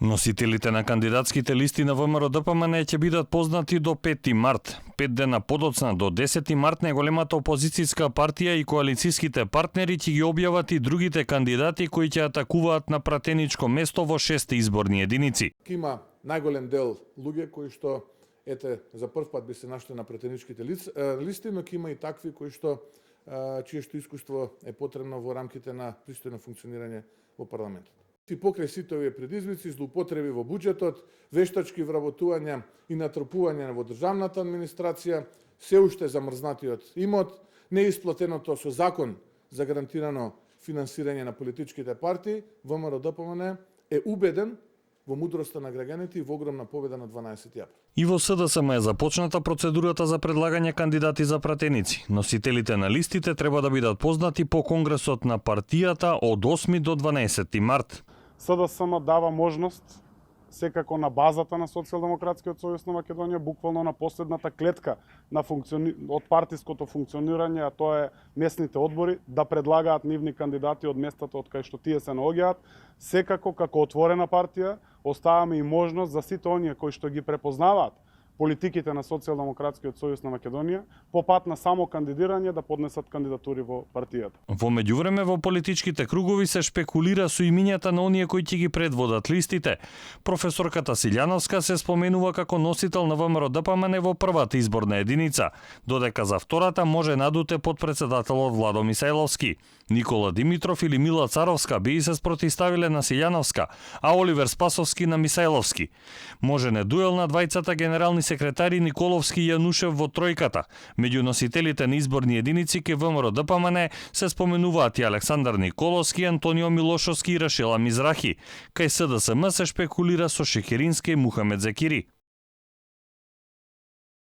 Носителите на кандидатските листи на ВМРО-ДПМН ќе бидат познати до 5 март. 5 дена подоцна до 10 март најголемата опозицијска партија и коалицијските партнери ќе ги објават и другите кандидати кои ќе атакуваат на пратеничко место во 6 изборни единици. Има најголем дел луѓе кои што за прв пат би се нашли на пратеничките листи, но има и такви кои што чие што искуство е потребно во рамките на пристојно функционирање во парламентот. И покрај сите овие предизвици, злоупотреби во буџетот, вештачки вработувања и натрупување во државната администрација, се уште замрзнатиот имот, неисплатеното со закон за гарантирано финансирање на политичките партии, ВМРО-ДПМН е убеден во мудроста на граѓаните и во огромна победа на 12 април. И во СДСМ е започната процедурата за предлагање кандидати за пратеници. Носителите на листите треба да бидат познати по конгресот на партијата од 8 до 12 март. СДСМ дава можност, секако на базата на Социјалдемократскиот сојуз на Македонија, буквално на последната клетка на од партиското функционирање, а тоа е местните одбори, да предлагаат нивни кандидати од местата од кај што тие се наоѓаат. Секако, како отворена партија, оставаме и можност за сите оние кои што ги препознаваат политиките на Социјалдемократскиот сојуз на Македонија, по пат на само кандидирање да поднесат кандидатури во партијата. Во меѓувреме во политичките кругови се шпекулира со имињата на оние кои ќе ги предводат листите. Професорката Силјановска се споменува како носител на ВМРО-ДПМН во првата изборна единица, додека за втората може надуте подпредседателот Владо Мисајловски. Никола Димитров или Мила Царовска би се спротивставиле на Силјановска, а Оливер Спасовски на Мисајловски. Може не дуел на двајцата генерални секретари Николовски и Јанушев во тројката. Меѓу носителите на изборни единици ке ВМРО-ДПМН се споменуваат и Александар Николовски, Антонио Милошовски и Рашела Мизрахи. Кај СДСМ се шпекулира со Шекерински и Мухамед Зекири.